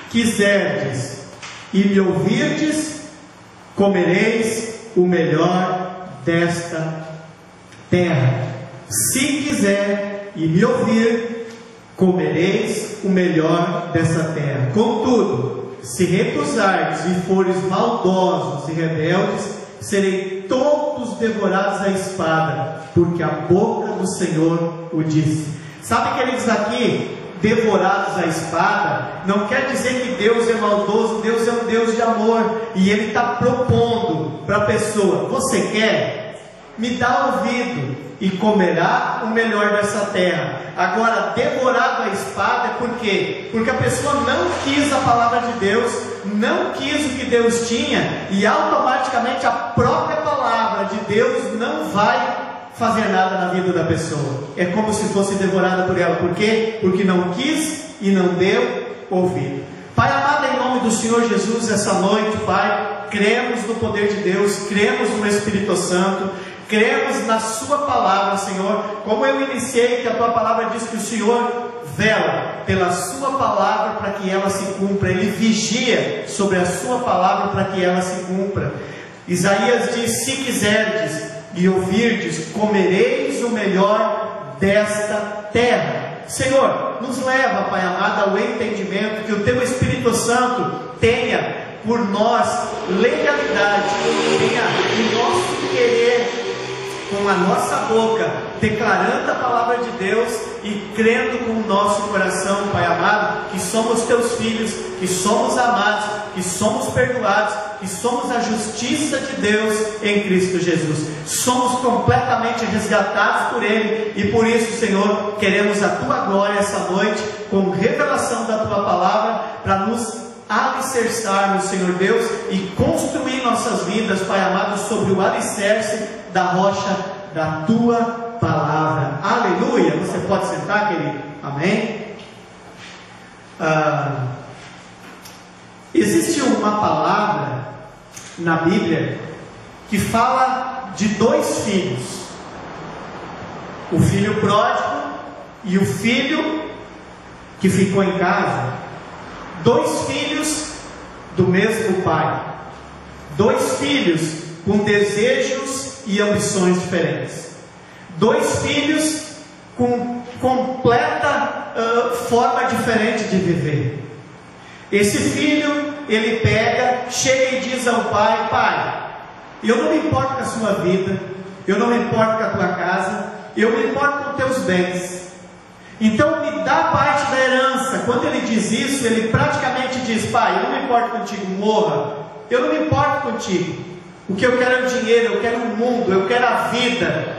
quiserdes e me ouvirdes, comereis o melhor desta terra. Se quiser e me ouvir, comereis o melhor dessa terra. Contudo, se recusardes e fores maldosos e rebeldes, serei todos devorados à espada, porque a boca do Senhor o disse. Sabe, queridos, aqui, devorados à espada, não quer dizer que Deus é maldoso. Deus é um Deus de amor, e Ele está propondo para a pessoa: você quer? Me dá ouvido e comerá o melhor dessa terra. Agora, devorado à espada é por quê? Porque a pessoa não quis a palavra de Deus, não quis o que Deus tinha, e automaticamente a própria palavra de Deus não vai fazer nada na vida da pessoa. É como se fosse devorada por ela. Por quê? Porque não quis e não deu ouvido. Pai amado, em nome do Senhor Jesus, essa noite, Pai, cremos no poder de Deus, cremos no Espírito Santo, cremos na Sua palavra, Senhor. Como eu iniciei, que a Tua palavra diz que o Senhor vela pela Sua palavra para que ela se cumpra. Ele vigia sobre a Sua palavra para que ela se cumpra. Isaías diz: se quiserdes e ouvirdes, comereis o melhor desta terra. Senhor, nos leva, Pai amado, ao entendimento, que o Teu Espírito Santo tenha por nós legalidade, tenha o nosso querer, com a nossa boca, declarando a palavra de Deus e crendo com o nosso coração, Pai amado, que somos Teus filhos, que somos amados, que somos perdoados, que somos a justiça de Deus em Cristo Jesus. Somos completamente resgatados por Ele, e por isso, Senhor, queremos a Tua glória essa noite, com revelação da Tua palavra, para nos alicerçarmos, Senhor Deus, e construir nossas vidas, Pai amado, sobre o alicerce da rocha da Tua palavra. Aleluia! Você pode sentar, querido? Amém? Existe uma palavra na Bíblia que fala de dois filhos: o filho pródigo e o filho que ficou em casa. Dois filhos do mesmo pai, dois filhos com desejos e ambições diferentes, dois filhos com completa forma diferente de viver. Esse filho, ele pega, chega e diz ao pai: pai, eu não me importo com a sua vida, eu não me importo com a tua casa, eu me importo com teus bens, então me dá parte da herança. Quando ele diz isso, ele praticamente diz: pai, eu não me importo contigo, morra, eu não me importo contigo, o que eu quero é o dinheiro, eu quero o mundo, eu quero a vida,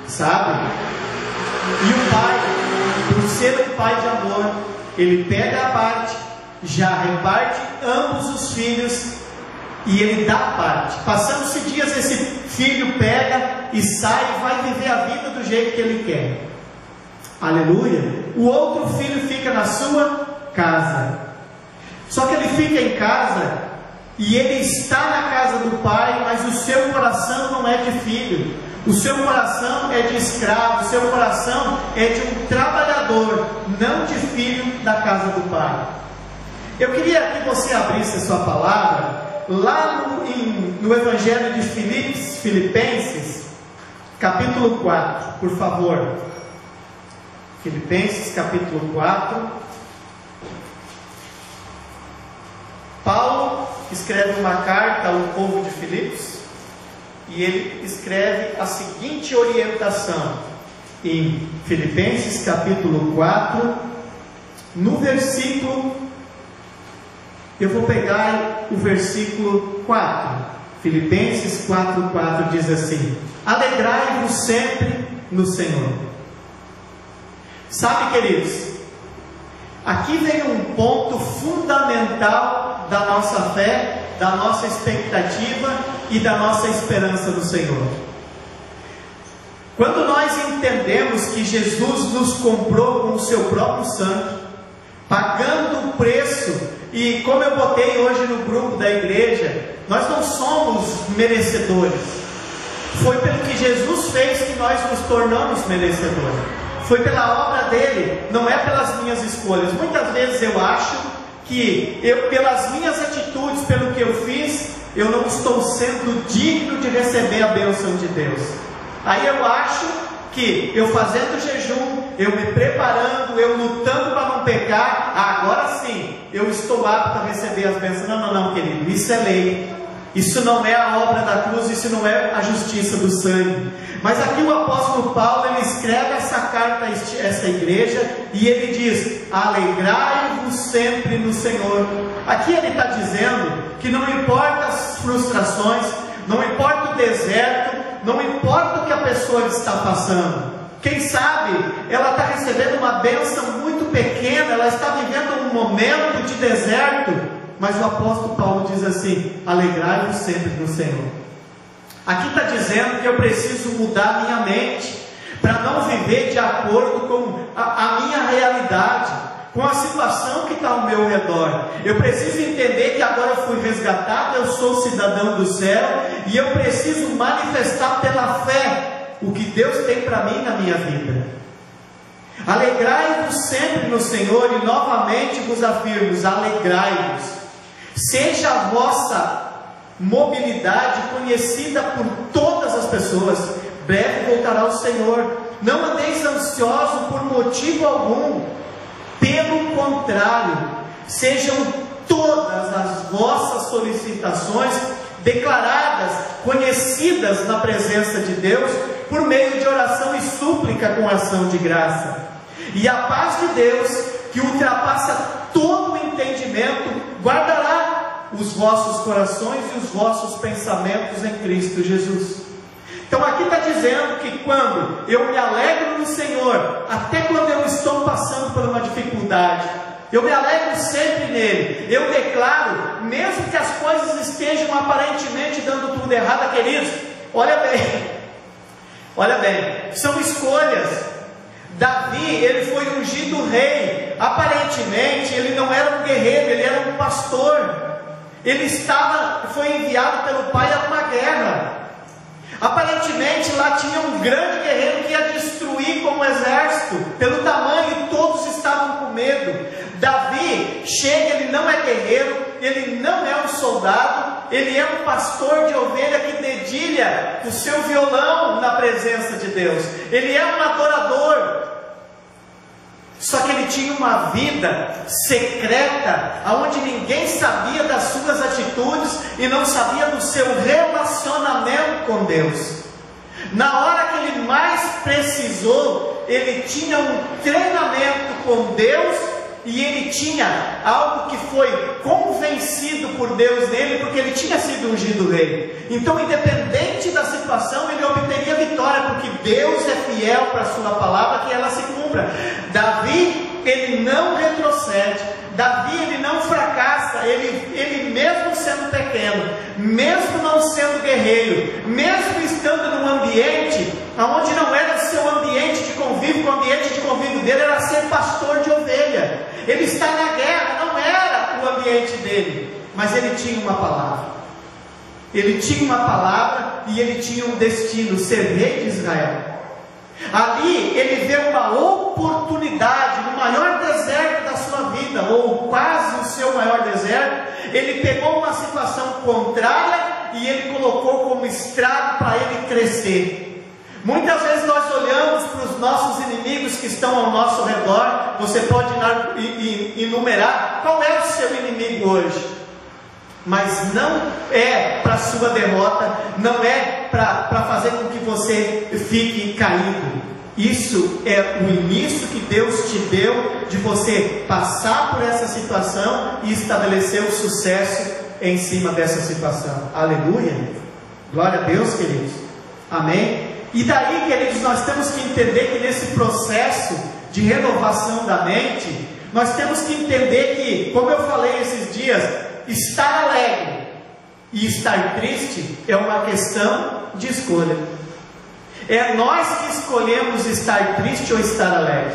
sabe? E o pai, por ser um pai de amor, ele pega a parte, já reparte ambos os filhos, e ele dá a parte. Passando-se dias, esse filho pega e sai e vai viver a vida do jeito que ele quer. Aleluia! O outro filho fica na sua casa. Só que ele fica em casa e ele está na casa do pai, mas o seu coração não é de filho, o seu coração é de escravo, o seu coração é de um trabalhador, não de filho da casa do pai. Eu queria que você abrisse a sua palavra lá no Evangelho de Filipenses, capítulo 4, por favor. Filipenses, capítulo 4. Paulo escreve uma carta ao povo de Filipos, e ele escreve a seguinte orientação em Filipenses, capítulo 4, no versículo, eu vou pegar o versículo 4. Filipenses 4:4 diz assim: alegrai-vos sempre no Senhor. Sabe, queridos, aqui vem um ponto fundamental da nossa fé, da nossa expectativa e da nossa esperança no Senhor. Quando nós entendemos que Jesus nos comprou com o seu próprio sangue, pagando o preço, e como eu botei hoje no grupo da igreja, nós não somos merecedores, foi pelo que Jesus fez que nós nos tornamos merecedores, foi pela obra dele, não é pelas minhas escolhas. Muitas vezes eu acho que eu, pelas minhas atitudes, pelo que eu fiz, eu não estou sendo digno de receber a bênção de Deus. Aí eu acho que eu fazendo jejum, eu me preparando, eu lutando para não pecar, agora sim, eu estou apto a receber as bênçãos. Não, querido, isso é lei. Isso não é a obra da cruz, isso não é a justiça do sangue. Mas aqui o apóstolo Paulo, ele escreve essa carta a essa igreja, e ele diz: alegrai-vos sempre no Senhor. Aqui ele está dizendo que não importa as frustrações, não importa o deserto, não importa o que a pessoa está passando. Quem sabe ela está recebendo uma bênção muito pequena, ela está vivendo um momento de deserto, mas o apóstolo Paulo diz assim: alegrai-vos sempre no Senhor. Aqui está dizendo que eu preciso mudar minha mente, para não viver de acordo com a minha realidade, com a situação que está ao meu redor. Eu preciso entender que agora eu fui resgatado, eu sou cidadão do céu, e eu preciso manifestar pela fé o que Deus tem para mim na minha vida. Alegrai-vos sempre no Senhor, e novamente vos afirmo: alegrai-vos. Seja a vossa mobilidade conhecida por todas as pessoas. Breve voltará o Senhor. Não andeis ansiosos por motivo algum. Pelo contrário, sejam todas as vossas solicitações declaradas, conhecidas na presença de Deus, por meio de oração e súplica com ação de graça. E a paz de Deus, que ultrapassa todo o entendimento, guardará os vossos corações e os vossos pensamentos em Cristo Jesus. Então aqui está dizendo que quando eu me alegro no Senhor, até quando eu estou passando por uma dificuldade, eu me alegro sempre nele. Eu declaro, mesmo que as coisas estejam aparentemente dando tudo errado, queridos, olha bem, são escolhas. Davi, ele foi ungido rei. Aparentemente ele não era um guerreiro, ele era um pastor. Ele foi enviado pelo pai a uma guerra. Aparentemente lá tinha um grande guerreiro que ia destruir como exército, pelo tamanho, e todos estavam com medo. Davi chega, ele não é guerreiro, ele não é um soldado, ele é um pastor de ovelha que dedilha o seu violão na presença de Deus. Ele é um adorador. Só que ele tinha uma vida secreta, onde ninguém sabia das suas atitudes e não sabia do seu relacionamento com Deus. Na hora que ele mais precisou, ele tinha um treinamento com Deus, e ele tinha algo que foi convencido por Deus nele, porque ele tinha sido ungido rei. Então, independente da situação, ele obteria vitória, porque Deus é fiel para a sua palavra, que ela se cumpra. Davi, ele não retrocede. Davi, ele não fracassa. Ele mesmo sendo pequeno, mesmo não sendo guerreiro, mesmo estando num ambiente onde não era o seu ambiente de convívio, o ambiente de convívio dele era ser pastor de ovelha. Ele está na guerra, não era o ambiente dele, mas ele tinha uma palavra. Ele tinha uma palavra e ele tinha um destino: ser rei de Israel. Ali ele vê uma oportunidade no maior deserto da sua vida, ou quase o seu maior deserto. Ele pegou uma situação contrária e ele colocou como estrada para ele crescer. Muitas vezes nós olhamos para os nossos inimigos que estão ao nosso redor. Você pode enumerar qual é o seu inimigo hoje, mas não é para a sua derrota, não é para fazer com que você fique caído. Isso é o início que Deus te deu, de você passar por essa situação e estabelecer o sucesso em cima dessa situação. Aleluia, glória a Deus, queridos, amém? E daí, queridos, nós temos que entender que nesse processo de renovação da mente, nós temos que entender que, como eu falei esses dias, estar alegre e estar triste é uma questão de escolha. É nós que escolhemos estar triste ou estar alegre.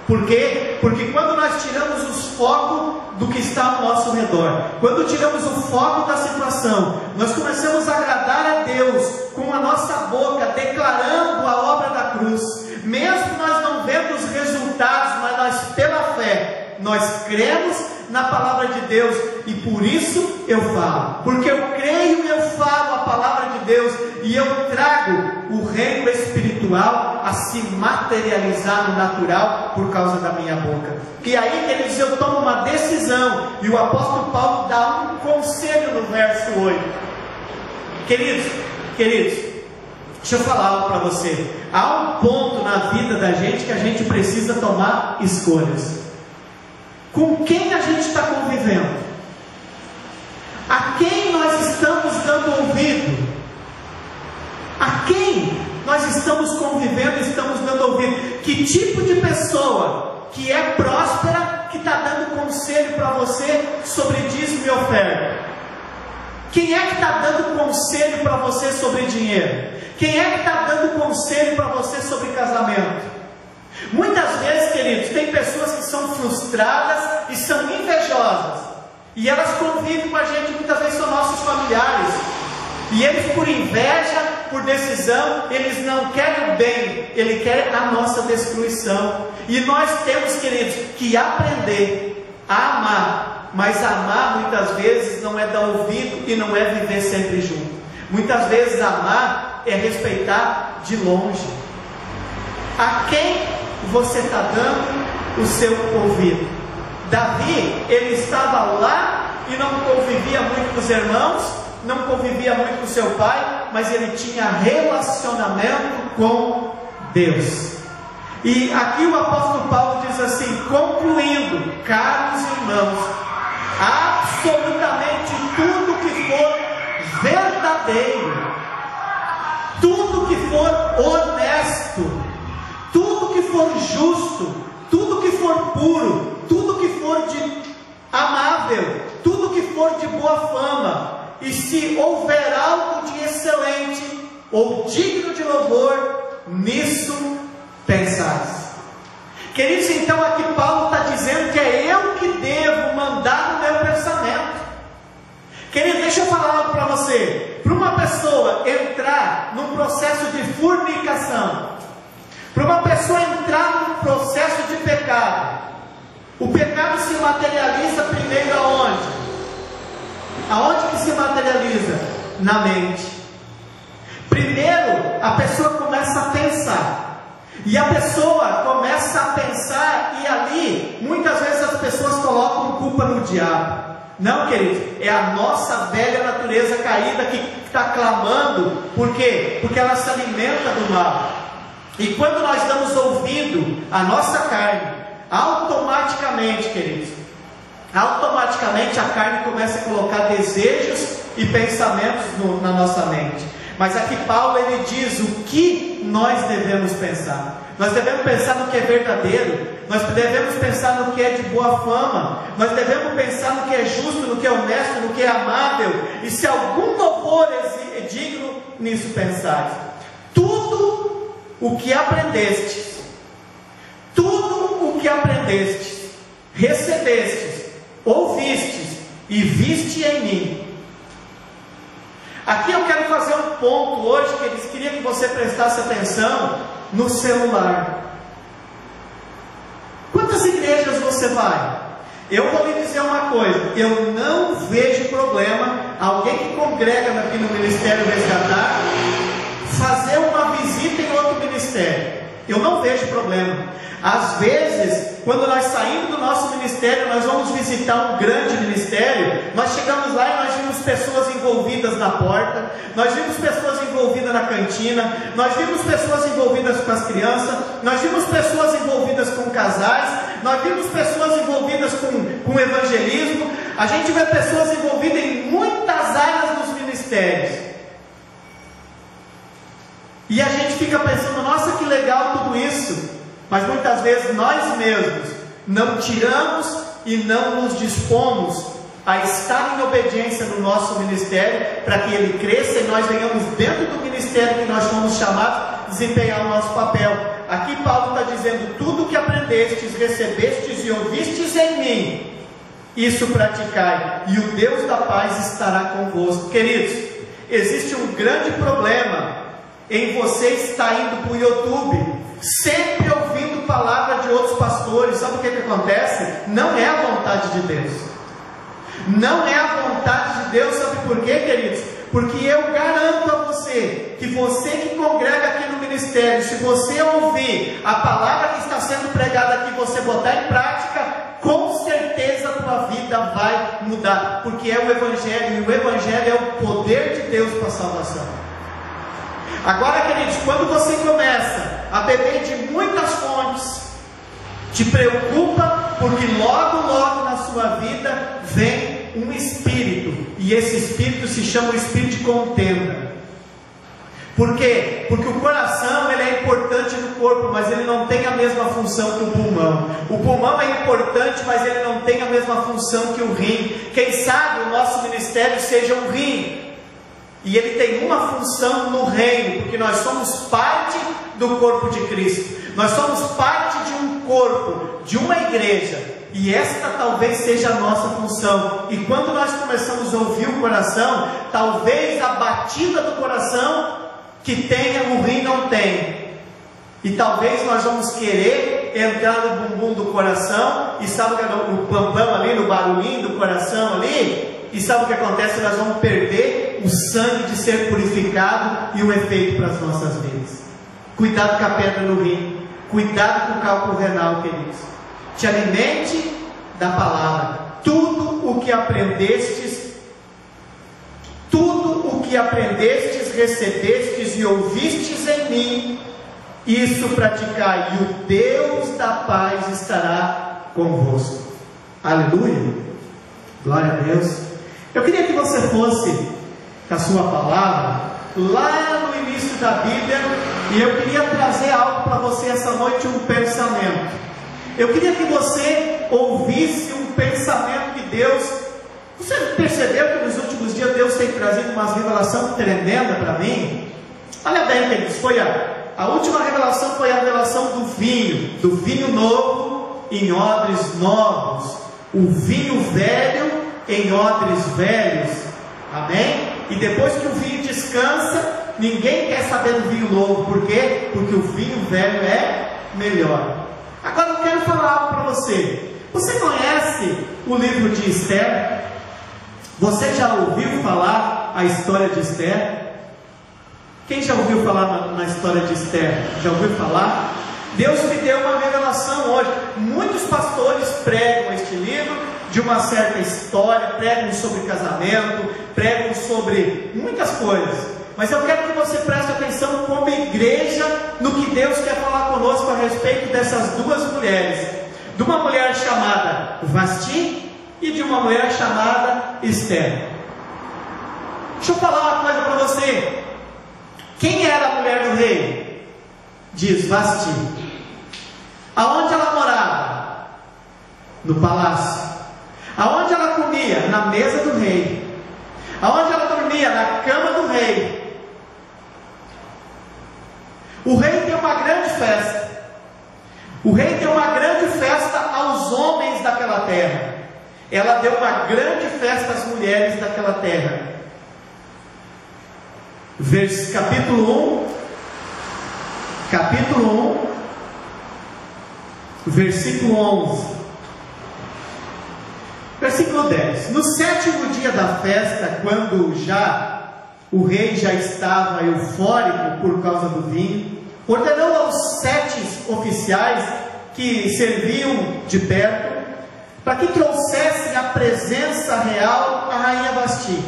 Por quê? Porque quando nós tiramos o foco do que está ao nosso redor, quando tiramos o foco da situação, nós começamos a agradar a Deus com a nossa boca, declarando a obra da cruz. Mesmo nós não vendo os resultados, mas nós, pela fé, nós cremos, na palavra de Deus, e por isso eu falo, porque eu creio e eu falo a palavra de Deus, e eu trago o reino espiritual a se materializar no natural por causa da minha boca. E aí, queridos, eu tomo uma decisão, e o apóstolo Paulo dá um conselho no verso 8. Queridos, deixa eu falar algo para você. Há um ponto na vida da gente que a gente precisa tomar escolhas. Com quem a gente está convivendo? A quem nós estamos dando ouvido? A quem nós estamos convivendo e estamos dando ouvido? Que tipo de pessoa que é próspera, que está dando conselho para você sobre dízimo e oferta? Quem é que está dando conselho para você sobre dinheiro? Quem é que está dando conselho para você sobre casamento? Muitas vezes, queridos, tem pessoas que são frustradas e são invejosas, e elas convivem com a gente, muitas vezes são nossos familiares, e eles, por inveja, por decisão, eles não querem o bem, eles querem a nossa destruição. E nós temos, queridos, que aprender a amar, mas amar muitas vezes não é dar ouvido e não é viver sempre junto. Muitas vezes amar é respeitar de longe. A quem você está dando o seu ouvido? Davi, ele estava lá e não convivia muito com os irmãos, não convivia muito com seu pai, mas ele tinha relacionamento com Deus. E aqui o apóstolo Paulo diz assim, concluindo, caros irmãos, absolutamente tudo que for verdadeiro, tudo que for honesto, tudo que for justo, tudo que for puro, tudo que for de amável, tudo que for de boa fama, e se houver algo de excelente ou digno de louvor, nisso pensais. Queridos, então aqui Paulo está dizendo que é eu que devo mandar o meu pensamento. Querido, deixa eu falar algo para você. Para uma pessoa entrar num processo de fornicação, para uma pessoa entrar num processo de pecado, o pecado se materializa primeiro aonde? Aonde que se materializa? Na mente. Primeiro a pessoa começa a pensar. E a pessoa começa a pensar, e ali, muitas vezes as pessoas colocam culpa no diabo. Não, queridos, é a nossa velha natureza caída que está clamando. Por quê? Porque ela se alimenta do mal. E quando nós damos ouvido à nossa carne, automaticamente, queridos, automaticamente a carne começa a colocar desejos e pensamentos na nossa mente. Mas aqui Paulo ele diz o que nós devemos pensar. Nós devemos pensar no que é verdadeiro, nós devemos pensar no que é de boa fama, nós devemos pensar no que é justo, no que é honesto, no que é amável, e se algum louvor é digno, nisso pensais. Tudo o que aprendestes, tudo o que aprendestes, recebestes, ouvistes e viste em mim. Aqui eu quero fazer um ponto hoje, que eles queriam que você prestasse atenção no celular. Quantas igrejas você vai? Eu vou lhe dizer uma coisa, eu não vejo problema alguém que congrega aqui no Ministério Resgatar fazer uma visita em outro ministério. Eu não vejo problema. Às vezes, quando nós saímos do nosso ministério, nós vamos visitar um grande ministério, nós chegamos lá e nós vimos pessoas envolvidas na porta, nós vimos pessoas envolvidas na cantina, nós vimos pessoas envolvidas com as crianças, nós vimos pessoas envolvidas com casais, nós vimos pessoas envolvidas com evangelismo, a gente vê pessoas envolvidas em muitas áreas dos ministérios. E a gente fica pensando, nossa, que legal tudo isso. Mas muitas vezes nós mesmos não tiramos e não nos dispomos a estar em obediência no nosso ministério, para que ele cresça e nós venhamos dentro do ministério que nós fomos chamados a desempenhar o nosso papel. Aqui Paulo está dizendo, tudo que aprendestes, recebestes e ouvistes em mim, isso praticai, e o Deus da paz estará convosco. Queridos, existe um grande problema em você estar indo para o YouTube, sempre ouvindo palavra de outros pastores. Sabe o que acontece? Não é a vontade de Deus. Não é a vontade de Deus. Sabe por quê, queridos? Porque eu garanto a você, que você que congrega aqui no ministério, se você ouvir a palavra que está sendo pregada aqui, você botar em prática, com certeza a tua vida vai mudar, porque é o Evangelho, e o Evangelho é o poder de Deus para a salvação. Agora, queridos, quando você começa a beber de muitas fontes, te preocupa, porque logo na sua vida vem um espírito, e esse espírito se chama o espírito de contenda. Por quê? Porque o coração ele é importante no corpo, mas ele não tem a mesma função que o pulmão. O pulmão é importante, mas ele não tem a mesma função que o rim. Quem sabe o nosso ministério seja um rim, e ele tem uma função no reino, porque nós somos parte do corpo de Cristo. Nós somos parte de um corpo, de uma igreja, e esta talvez seja a nossa função. E quando nós começamos a ouvir o coração, talvez a batida do coração que tenha, o rim não tem. E talvez nós vamos querer entrar no bumbum do coração, e sabe o que é o pam-pam ali, no barulhinho do coração ali? E sabe o que acontece? Nós vamos perder o sangue de ser purificado e o efeito para as nossas vidas. Cuidado com a pedra no rim. Cuidado com o cálculo renal, queridos. Te alimente da palavra. Tudo o que aprendestes, recebestes e ouvistes em mim, isso praticai, e o Deus da paz estará convosco. Aleluia. Glória a Deus. Eu queria que você fosse com a sua palavra lá no início da Bíblia, e eu queria trazer algo para você essa noite, um pensamento. Eu queria que você ouvisse um pensamento de Deus. Você percebeu que nos últimos dias Deus tem trazido uma revelação tremenda para mim? Olha bem, queridos, a última revelação foi a revelação do vinho novo em odres novos, o vinho velho em odres velhos. Amém? E depois que o vinho descansa, ninguém quer saber do vinho novo. Por quê? Porque o vinho velho é melhor. Agora eu quero falar algo para você. Você conhece o livro de Esther? Você já ouviu falar a história de Esther? Quem já ouviu falar na história de Esther? Já ouviu falar? Deus me deu uma revelação hoje. Muitos pastores pregam este livro de uma certa história, pregam sobre casamento, pregam sobre muitas coisas. Mas eu quero que você preste atenção como igreja no que Deus quer falar conosco a respeito dessas duas mulheres. De uma mulher chamada Vasti e de uma mulher chamada Esther. Deixa eu falar uma coisa para você. Quem era a mulher do rei? Diz Vasti. Aonde ela morava? No palácio. Aonde ela comia? Na mesa do rei. Aonde ela dormia? Na cama do rei. O rei tem uma grande festa. O rei deu uma grande festa aos homens daquela terra. Ela deu uma grande festa às mulheres daquela terra. Capítulo 1, versículo 11. Versículo 10. No 7º dia da festa, quando o rei já estava eufórico por causa do vinho, ordenou aos 7 oficiais que serviam de perto, para que trouxessem à presença real a rainha Vasti.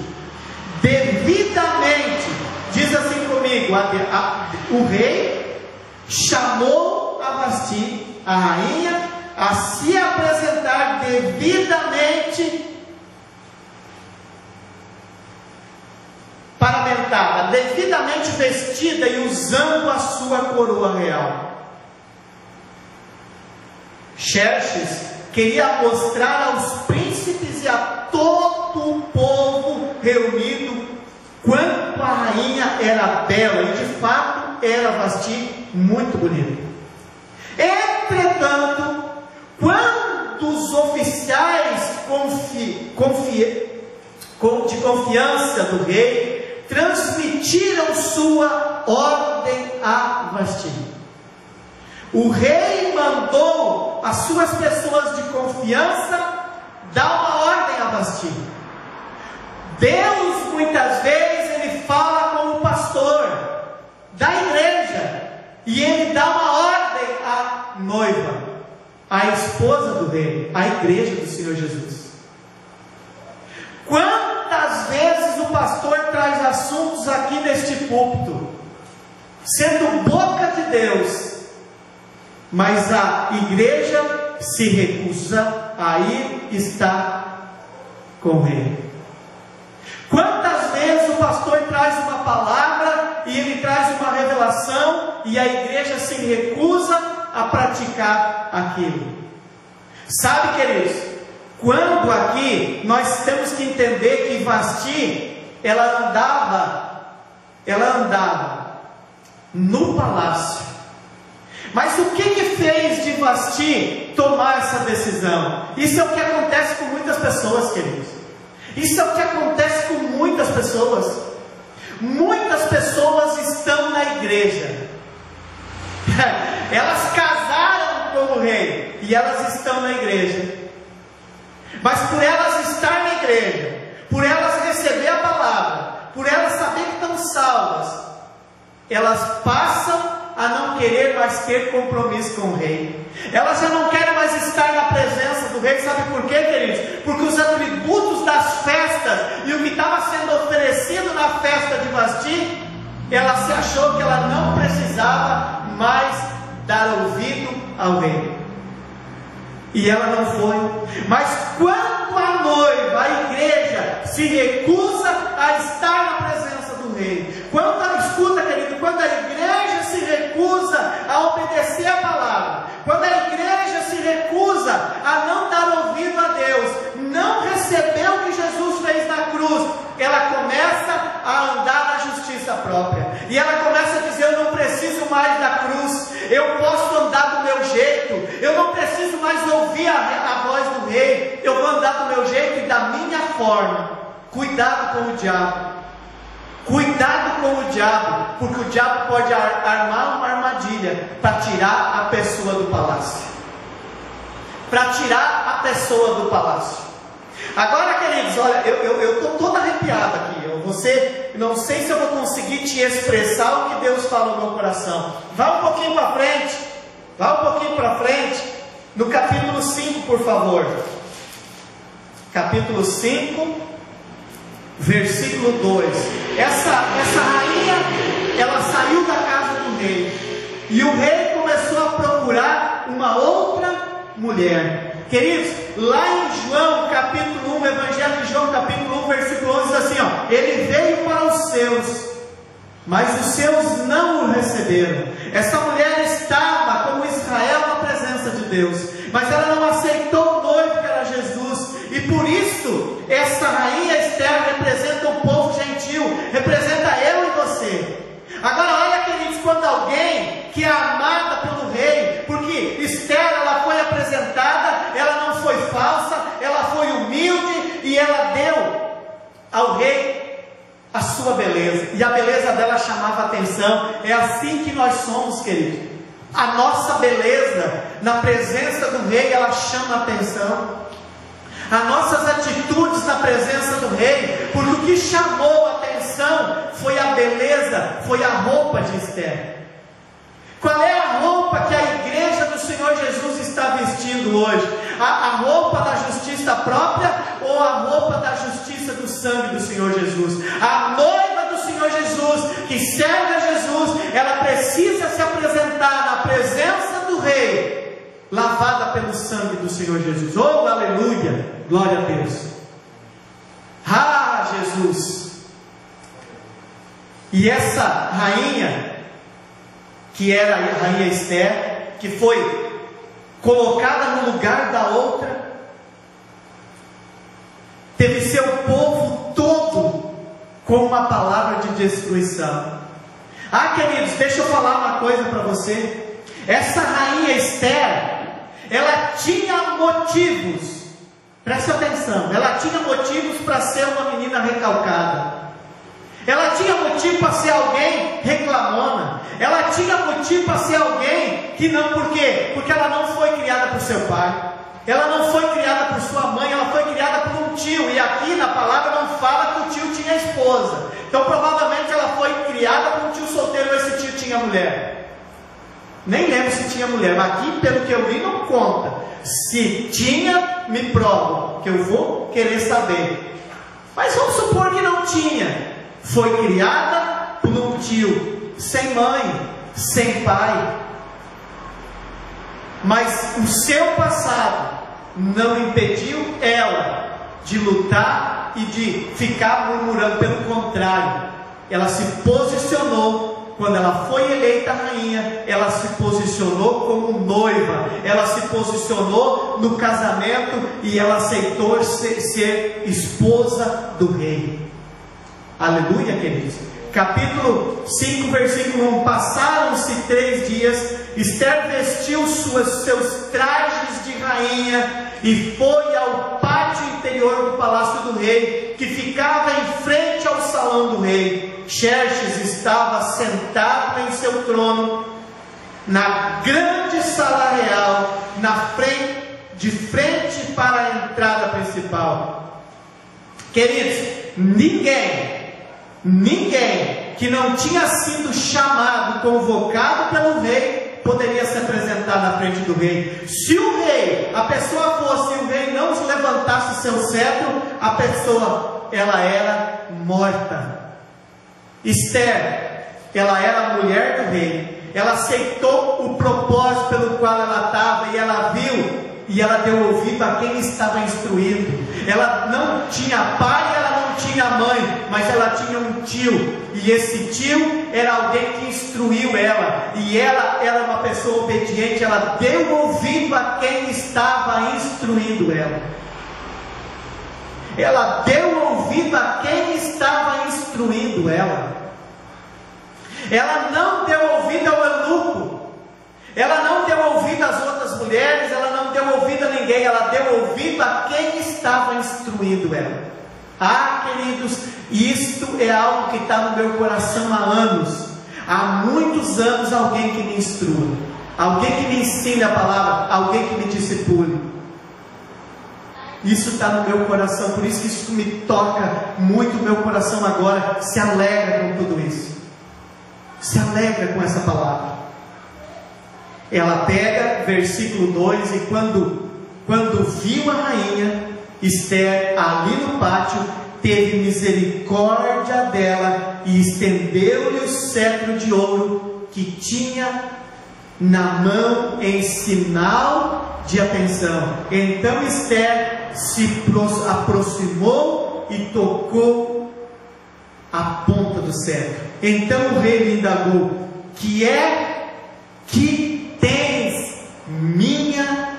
Devidamente, diz assim comigo, o rei chamou a Vasti, a rainha, a se apresentar devidamente paramentada, devidamente vestida e usando a sua coroa real. Xerxes queria mostrar aos príncipes e a todo o povo reunido quanto a rainha era bela, e de fato era Vasti muito bonita. Entretanto, quando os oficiais de confiança do rei transmitiram sua ordem a Vasti, O rei mandou as suas pessoas de confiança dar uma ordem a Vasti. Deus muitas vezes ele fala com o pastor da igreja e ele dá uma ordem à noiva, à esposa do rei, à igreja do Senhor Jesus. Quantas vezes o pastor traz assuntos aqui neste púlpito, sendo boca de Deus, mas a igreja se recusa a ir estar com o rei? Quantas vezes o pastor traz uma palavra e ele traz uma revelação e a igreja se recusa a praticar aquilo? Sabe, queridos, quando aqui nós temos que entender que Vasti, ela andava no palácio. Mas o que fez de Vasti tomar essa decisão? Isso é o que acontece com muitas pessoas, queridos. Isso é o que acontece com muitas pessoas. Muitas pessoas estão na igreja. Elas casaram com o rei e elas estão na igreja. Mas por elas estar na igreja, por elas receber a palavra, por elas saber que estão salvas, elas passam a não querer mais ter compromisso com o rei. Elas já não querem mais estar na presença do rei. Sabe por quê, queridos? Porque os atributos das festas e o que estava sendo oferecido na festa de Vasti, ela se achou que ela não precisava mais dar ouvido ao rei. E ela não foi. Mas quando a noiva, a igreja, se recusa a estar na presença do rei, quando ela escuta, querido, quando a igreja se recusa a obedecer a palavra, quando a igreja se recusa a não dar ouvido a Deus, não receber o que Jesus fez na cruz, ela começa a andar na justiça própria. E ela começa a dizer: eu não preciso mais da cruz, eu posso andar do meu jeito, eu não preciso mais ouvir a voz do rei, eu vou andar do meu jeito e da minha forma. Cuidado com o diabo. Cuidado com o diabo, porque o diabo pode armar uma armadilha para tirar a pessoa do palácio. Para tirar a pessoa do palácio. Agora, queridos, olha, eu estou todo arrepiado aqui. Não sei se eu vou conseguir te expressar o que Deus fala no meu coração. Vá um pouquinho para frente. Vá um pouquinho para frente. No capítulo 5, por favor. Capítulo 5, versículo 2. Essa rainha, ela saiu da casa do rei. E o rei começou a procurar uma outra mulher. Queridos, lá em João capítulo 1, Evangelho de João capítulo 1, versículo 11, diz assim, ó: ele veio para os seus, mas os seus não o receberam. Essa mulher estava como Israel na presença de Deus, mas ela não aceitou o noivo que era Jesus. E por isso, essa rainha Esther representa o povo gentil, representa eu e você. Agora olha, queridos, quando alguém que é amada pelo rei, porque Esther, ela foi apresentada, ela não foi falsa, ela foi humilde, e ela deu ao rei a sua beleza, e a beleza dela chamava atenção. É assim que nós somos, queridos. A nossa beleza na presença do rei, ela chama atenção. As nossas atitudes na presença do rei, porque o que chamou a atenção foi a beleza, foi a roupa de Esther. Qual é a roupa que a igreja do Senhor Jesus está vestindo hoje? A roupa da justiça própria ou a roupa da justiça do sangue do Senhor Jesus? A noiva do Senhor Jesus, que serve a Jesus, ela precisa se apresentar na presença do rei, lavada pelo sangue do Senhor Jesus. Oh, aleluia, glória a Deus. Ah, Jesus. E essa rainha, que era a rainha Esther, que foi colocada no lugar da outra, teve seu povo todo com uma palavra de destruição. Ah, queridos, deixa eu falar uma coisa para você. Essa rainha Esther, ela tinha motivos, preste atenção, ela tinha motivos para ser uma menina recalcada. Ela tinha motivo para ser alguém reclamona. Ela tinha motivo para ser alguém que não, por quê? Porque ela não foi criada por seu pai. Ela não foi criada por sua mãe, ela foi criada por um tio. E aqui na palavra não fala que o tio tinha esposa. Então provavelmente ela foi criada por um tio solteiro, ou esse tio tinha mulher. Nem lembro se tinha mulher, mas aqui pelo que eu li não conta. Se tinha, me prova, que eu vou querer saber. Mas vamos supor que não tinha. Foi criada por um tio, sem mãe, sem pai. Mas o seu passado não impediu ela de lutar e de ficar murmurando. Pelo contrário, ela se posicionou. Quando ela foi eleita rainha, ela se posicionou como noiva, ela se posicionou no casamento e ela aceitou ser esposa do rei. Aleluia, queridos. Capítulo 5, versículo 1. Passaram-se 3 dias, Esther vestiu seus trajes de rainha e foi ao pátio interior do palácio do rei, que ficava em frente ao salão do rei. Xerxes estava sentado em seu trono, na grande sala real, de frente para a entrada principal. Queridos, ninguém que não tinha sido chamado, convocado pelo rei, poderia se apresentar na frente do rei. Se o rei, a pessoa fosse, e o rei não se levantasse seu cetro, a pessoa, ela era morta. Esther, ela era a mulher do rei. Ela aceitou o propósito pelo qual ela estava, e ela viu, e ela deu ouvido a quem estava instruindo. Ela não tinha pai, ela não tinha mãe, mas ela tinha um tio, e esse tio era alguém que instruiu ela, e ela era uma pessoa obediente. Ela deu ouvido a quem estava instruindo ela. Ela deu ouvido a quem estava instruindo ela. Ela não deu ouvido ao eunuco. Ela não deu ouvido às outras mulheres. Ela não deu ouvido a ninguém. Ela deu ouvido a quem estava instruindo ela. Ah, queridos, isto é algo que está no meu coração há anos. Há muitos anos, alguém que me instrua, alguém que me ensine a palavra, alguém que me discipule. Isso está no meu coração, por isso que isso me toca muito. O meu coração agora se alegra com tudo isso, se alegra com essa palavra. Ela pega, versículo 2, e quando viu a rainha Esther ali no pátio, teve misericórdia dela e estendeu-lhe o cetro de ouro que tinha na mão em sinal de atenção. Então Esther se aproximou e tocou a ponta do cetro. Então o rei lhe indagou: que é que tens, minha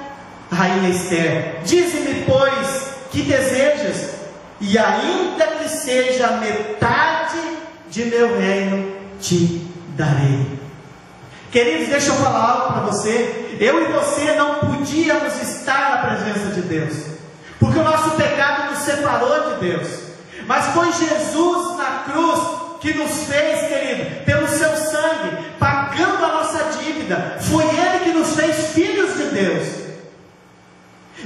rainha Esther? Dize-me, pois, que desejas, e ainda que seja metade de meu reino, te darei. Queridos, deixa eu falar algo para você. Eu e você não podíamos estar na presença de Deus, porque o nosso pecado nos separou de Deus. Mas foi Jesus na cruz que nos fez, querido, pelo seu sangue, pagando a nossa dívida. Foi Ele que nos fez filhos de Deus.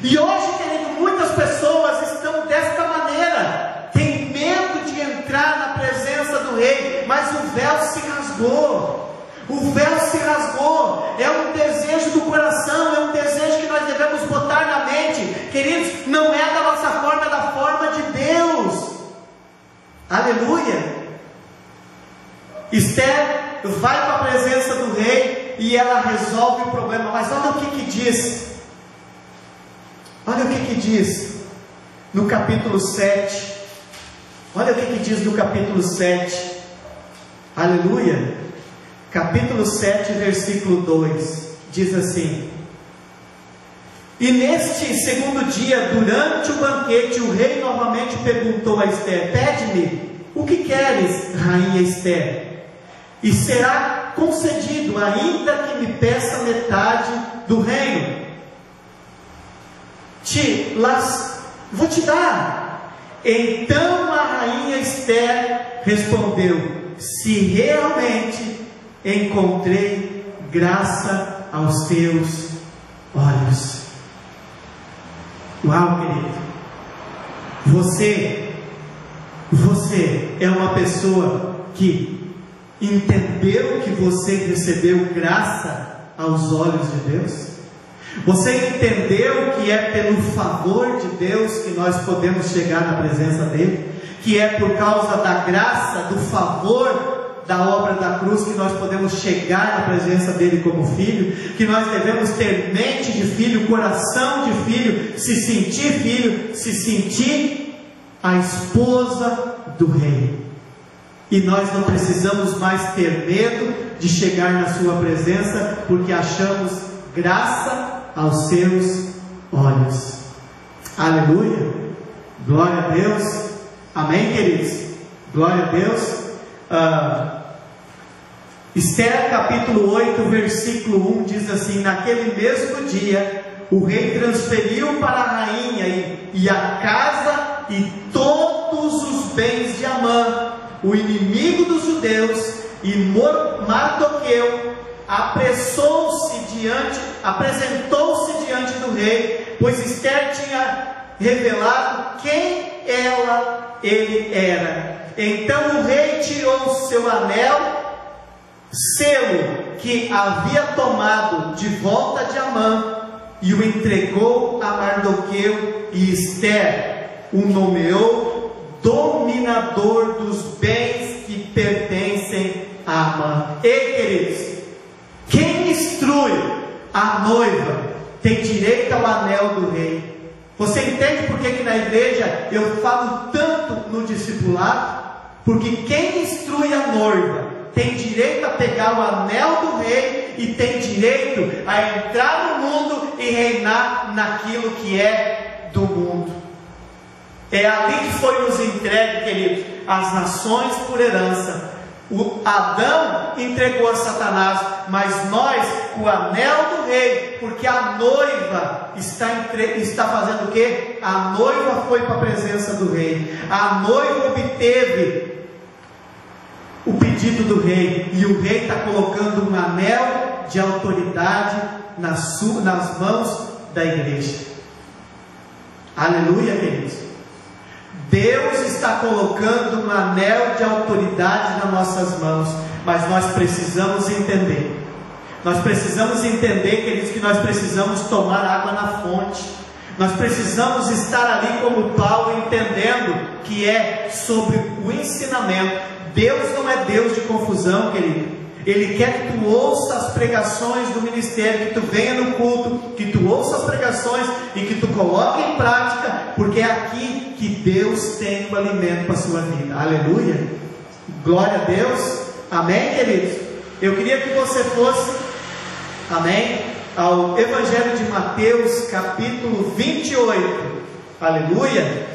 E hoje, querido, muitas pessoas estão desta maneira, tem medo de entrar na presença do rei, mas o véu se rasgou. O véu se rasgou. É um desejo do coração, é um desejo que nós devemos botar na mente. Queridos, não é da nossa forma, é da forma de Deus. Aleluia. Esther vai para a presença do rei e ela resolve o problema. Mas olha o que diz. Olha o que diz no capítulo 7. Olha o que diz no capítulo 7. Aleluia. Capítulo 7, versículo 2, diz assim: e neste segundo dia, durante o banquete, o rei novamente perguntou a Esther: pede-me o que queres, rainha Esther, e será concedido, ainda que me peça metade do reino. Vou te dar. Então a rainha Esther respondeu: se realmente encontrei graça aos teus olhos. Uau, querido. Você é uma pessoa que entendeu que você recebeu graça aos olhos de Deus? Você entendeu que é pelo favor de Deus que nós podemos chegar na presença dEle? Que é por causa da graça, do favor da obra da cruz que nós podemos chegar na presença dEle como filho? Que nós devemos ter mente de filho, coração de filho, se sentir a esposa do rei. E nós não precisamos mais ter medo de chegar na sua presença, porque achamos graça aos seus olhos. Aleluia, glória a Deus, amém, queridos, glória a Deus. Esther capítulo 8 versículo 1 diz assim: naquele mesmo dia o rei transferiu para a rainha e a casa e todos os bens de Amã, o inimigo dos judeus, e Mardoqueu apresentou-se diante do rei, pois Esther tinha revelado quem ele era. Então o rei tirou seu anel, selo que havia tomado de volta de Amã, e o entregou a Mardoqueu, e Esther o nomeou dominador dos bens que pertencem a Amã. Ei, queridos, quem instrui a noiva tem direito ao anel do rei. Você entende por que na igreja eu falo tanto no discipulado? Porque quem instrui a noiva tem direito a pegar o anel do rei e tem direito a entrar no mundo e reinar naquilo que é do mundo. É ali que foi nos entregue, queridos, as nações por herança. O Adão entregou a Satanás, mas nós, o anel do rei, porque a noiva está fazendo o quê? A noiva foi para a presença do rei, a noiva obteve o pedido do rei, e o rei está colocando um anel de autoridade nas mãos da igreja. Aleluia, queridos. Deus está colocando um anel de autoridade nas nossas mãos, mas nós precisamos entender. Nós precisamos entender, queridos, que nós precisamos tomar água na fonte. Nós precisamos estar ali como Paulo, entendendo que é sobre o ensinamento. Deus não é Deus de confusão, querido. Ele quer que tu ouça as pregações do ministério, que tu venha no culto, que tu ouça as pregações e que tu coloque em prática, porque é aqui que Deus tem o alimento para a sua vida. Aleluia, glória a Deus, amém, queridos. Eu queria que você fosse, amém, ao Evangelho de Mateus capítulo 28, aleluia,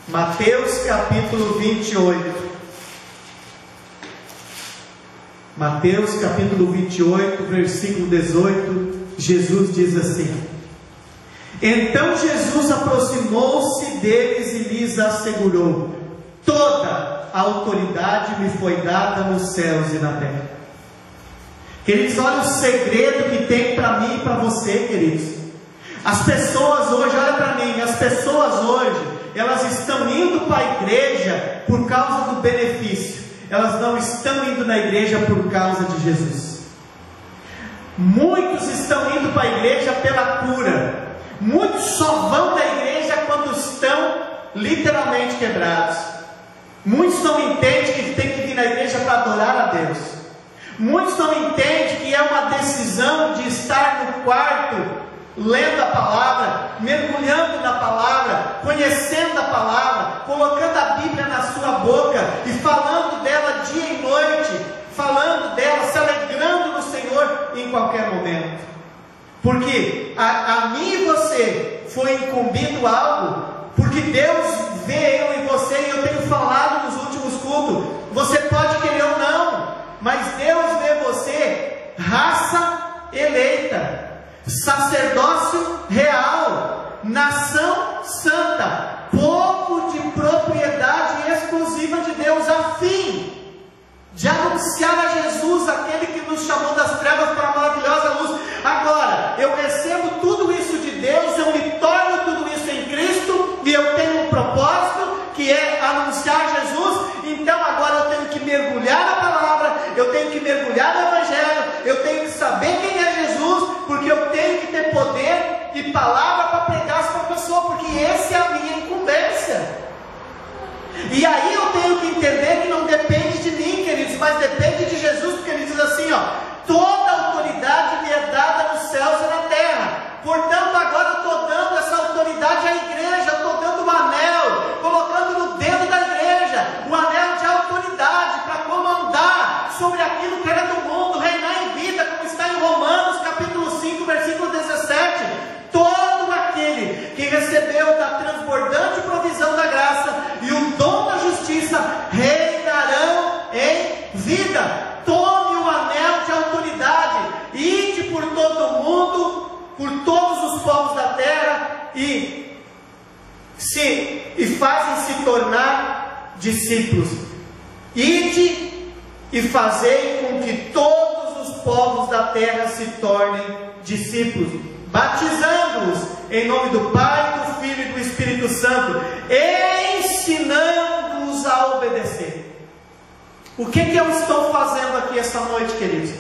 Mateus capítulo 28. Mateus capítulo 28, versículo 18, Jesus diz assim: então Jesus aproximou-se deles e lhes assegurou: toda a autoridade me foi dada nos céus e na terra. Queridos, olha o segredo que tem para mim e para você, queridos. As pessoas hoje, olha para mim, as pessoas hoje, elas estão indo para a igreja por causa do benefício. Elas não estão indo na igreja por causa de Jesus. Muitos estão indo para a igreja pela cura. Muitos só vão na igreja quando estão literalmente quebrados. Muitos não entendem que tem que vir na igreja para adorar a Deus. Muitos não entendem que é uma decisão de estar no quarto, lendo a palavra, mergulhando na palavra, conhecendo a palavra, colocando a Bíblia na sua boca e falando dela dia e noite, falando dela, se alegrando no Senhor em qualquer momento. Porque a mim e você foi incumbido algo, porque Deus vê eu e você, e eu tenho falado nos últimos cultos, você pode querer ou não, mas Deus vê você raça eleita, sacerdócio real, nação santa, povo de propriedade de anunciar a Jesus, aquele que nos chamou das trevas para a maravilhosa luz. Agora, eu recebo tudo isso de Deus, eu me torno tudo isso em Cristo, e eu tenho um propósito, que é anunciar Jesus. Então agora eu tenho que mergulhar na palavra, eu tenho que mergulhar no Evangelho, eu tenho que saber quem é Jesus, porque eu tenho que ter poder e palavra para pregar para a pessoa, porque essa é a minha incumbência. E aí eu tenho que entender que não depende de mim, queridos, mas depende de Jesus, porque ele diz assim, ó: toda autoridade me é dada nos céus e na terra. Portanto, agora eu estou dando essa autoridade à igreja, eu estou dando um anel, colocando no dedo da igreja, um anel de autoridade para comandar sobre aquilo que era do mundo, reinar em vida, como está em Romanos capítulo 5, versículo 17. Todo aquele que recebeu da transbordante provisão da graça e o dom da justiça reinarão em vida. Tome o anel de autoridade, ide por todo o mundo, por todos os povos da terra, e fazem se tornar discípulos. Ide e fazei com que todos os povos da terra se tornem discípulos, batizando-os em nome do Pai, do Filho e do Espírito Santo, ensinando-os a obedecer. O que eu estou fazendo aqui esta noite, queridos?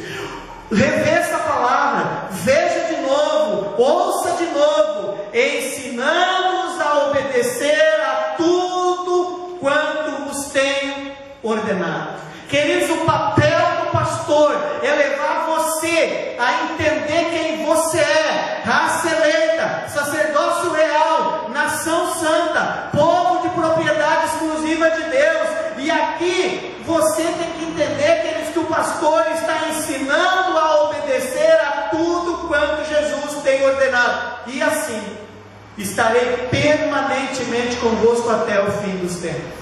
Reveja essa palavra, veja de novo, ouça de novo, ensinando-os a obedecer a tudo quanto vos tenho ordenado. Queridos, o papel do pastor é levar você a entender quem você é: raça eleita, sacerdócio real, nação santa, povo de propriedade exclusiva de Deus. E aqui você tem que entender, queridos, que o pastor está ensinando a obedecer a tudo quanto Jesus tem ordenado. E assim, estarei permanentemente convosco até o fim dos tempos.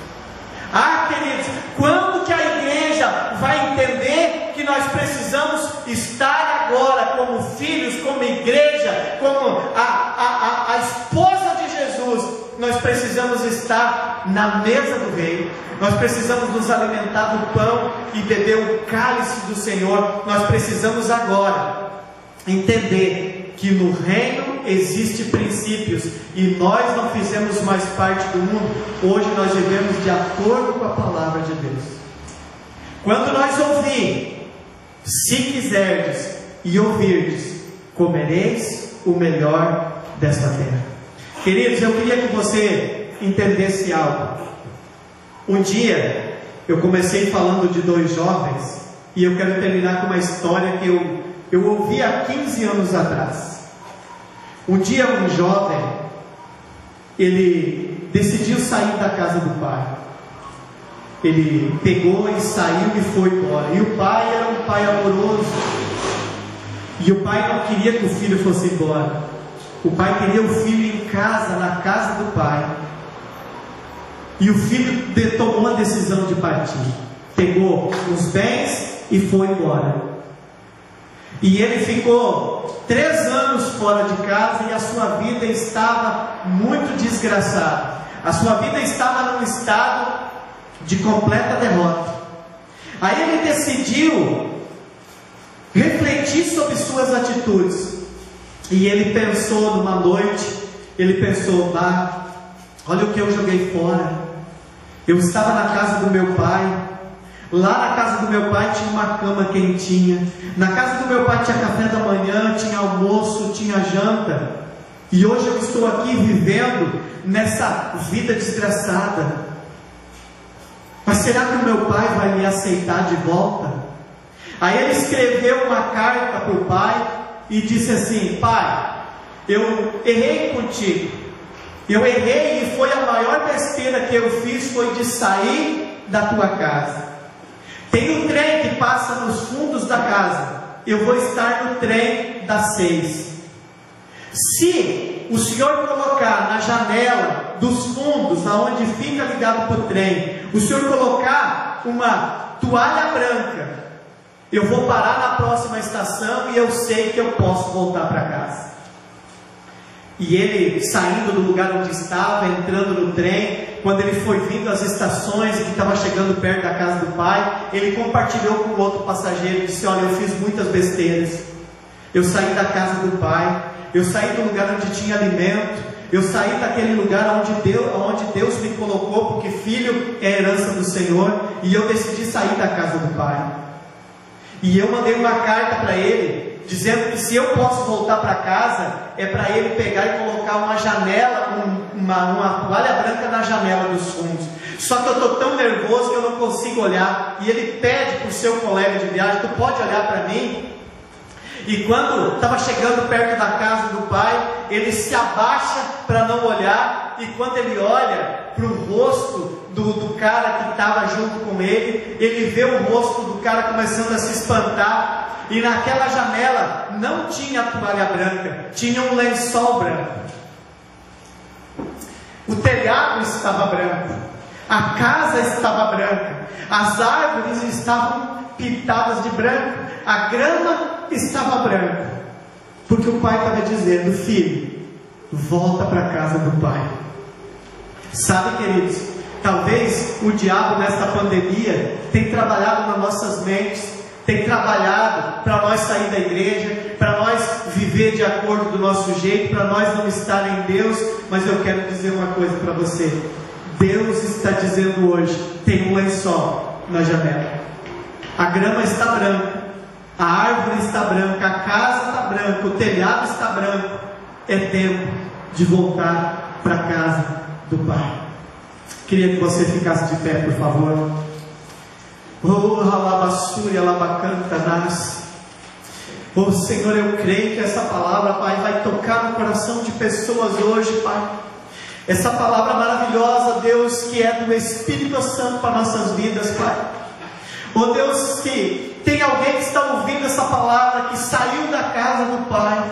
Queridos, quando que a igreja vai entender que nós precisamos estar agora como filhos, como igreja, como a esposa de Jesus? Nós precisamos estar na mesa do rei, nós precisamos nos alimentar do pão e beber o cálice do Senhor. Nós precisamos agora entender que no reino existem princípios, e nós não fizemos mais parte do mundo. Hoje nós vivemos de acordo com a palavra de Deus. Quando nós ouvir, se quiserdes e ouvirdes, comereis o melhor desta terra. Queridos, eu queria que você entendesse algo. Um dia eu comecei falando de dois jovens, e eu quero terminar com uma história que eu ouvi há 15 anos atrás. Um dia um jovem, ele decidiu sair da casa do pai. Ele pegou e saiu e foi embora. E o pai era um pai amoroso, e o pai não queria que o filho fosse embora. O pai queria o filho em casa, na casa do pai. E o filho tomou a decisão de partir. Pegou os bens e foi embora. E ele ficou 3 anos fora de casa, e a sua vida estava muito desgraçada. A sua vida estava num estado de completa derrota. Aí ele decidiu refletir sobre suas atitudes. E ele pensou numa noite, ele pensou: olha o que eu joguei fora. Eu estava na casa do meu pai. Lá na casa do meu pai tinha uma cama quentinha. Na casa do meu pai tinha café da manhã, tinha almoço, tinha janta. E hoje eu estou aqui vivendo nessa vida desgraçada. Mas será que o meu pai vai me aceitar de volta? Aí ele escreveu uma carta para o pai e disse assim: pai, eu errei contigo. Eu errei, e foi a maior besteira que eu fiz, foi de sair da tua casa. Tem um trem que passa nos fundos da casa. Eu vou estar no trem das 6. Se o senhor colocar na janela dos fundos, aonde fica ligado para o trem, o senhor colocar uma toalha branca, eu vou parar na próxima estação e eu sei que eu posso voltar para casa. E ele, saindo do lugar onde estava, entrando no trem, quando ele foi vindo às estações e que estava chegando perto da casa do pai, ele compartilhou com o outro passageiro e disse: olha, eu fiz muitas besteiras, eu saí da casa do pai, eu saí do lugar onde tinha alimento, eu saí daquele lugar onde Deus me colocou, porque filho é a herança do Senhor, e eu decidi sair da casa do pai. E eu mandei uma carta para ele, dizendo que se eu posso voltar para casa, é para ele pegar e colocar uma janela, uma toalha branca na janela dos fundos. Só que eu estou tão nervoso que eu não consigo olhar. E ele pede para o seu colega de viagem: tu pode olhar para mim? E quando estava chegando perto da casa do pai, ele se abaixa para não olhar, e quando ele olha para o rosto do cara que estava junto com ele, ele vê o rosto do cara começando a se espantar, e naquela janela não tinha toalha branca, tinha um lençol branco. O telhado estava branco, a casa estava branca, as árvores estavam pintadas de branco, a grama estava branca, porque o pai estava dizendo: filho, volta para a casa do pai. Sabe, queridos, talvez o diabo nesta pandemia tem trabalhado nas nossas mentes, tem trabalhado para nós sair da igreja, para nós viver de acordo do nosso jeito, para nós não estar em Deus. Mas eu quero dizer uma coisa para você: Deus está dizendo hoje: tem um lençol na janela, a grama está branca, a árvore está branca, a casa está branca, o telhado está branco. É tempo de voltar para a casa do Pai. Queria que você ficasse de pé, por favor. Oh, alabassúria, alabacantanás. Oh Senhor, eu creio que essa palavra, Pai, vai tocar no coração de pessoas hoje, Pai. Essa palavra maravilhosa, Deus, que é do Espírito Santo para nossas vidas, Pai. Oh Deus, que tem alguém que está ouvindo essa palavra, que saiu da casa do Pai.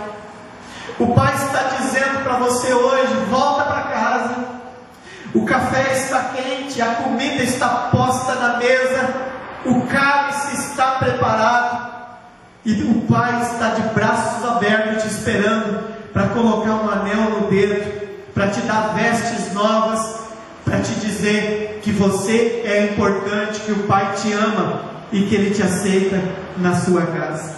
O Pai está dizendo para você hoje: volta para casa. O café está quente, a comida está posta na mesa, o cálice está preparado, e o Pai está de braços abertos te esperando para colocar um anel no dedo, para te dar vestes novas, para te dizer que você é importante, que o Pai te ama e que Ele te aceita na sua casa.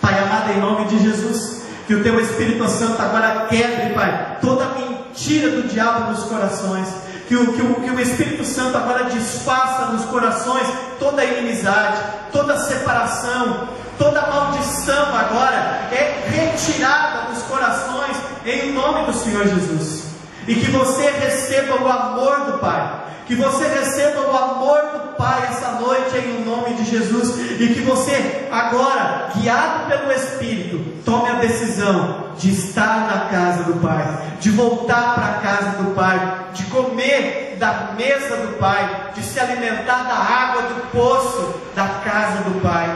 Pai amado, em nome de Jesus, que o Teu Espírito Santo agora quebre, Pai, toda mentira do diabo nos corações, que o Espírito Santo agora desfaça nos corações toda inimizade, toda separação, toda maldição agora é retirada dos corações, em nome do Senhor Jesus. E que você receba o amor do Pai, que você receba o amor do Pai essa noite, em nome de Jesus. E que você agora, guiado pelo Espírito, tome a decisão de estar na casa do Pai, de voltar para a casa do Pai, de comer da mesa do Pai, de se alimentar da água do poço da casa do Pai,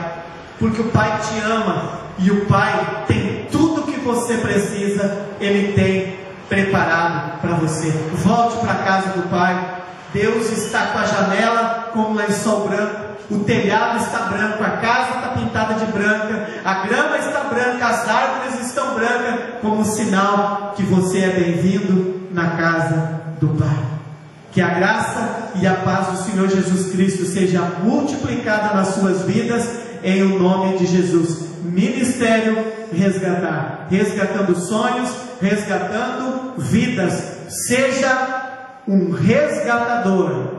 porque o Pai te ama, e o Pai tem tudo que você precisa, Ele tem preparado para você. Volte para a casa do Pai. Deus está com a janela com um lençol branco, o telhado está branco, a casa está pintada de branca, a grama está branca, as árvores estão brancas, como sinal que você é bem-vindo na casa do Pai. Que a graça e a paz do Senhor Jesus Cristo seja multiplicada nas suas vidas, em o nome de Jesus. Ministério Resgatar, resgatando sonhos, resgatando vidas. Seja um resgatador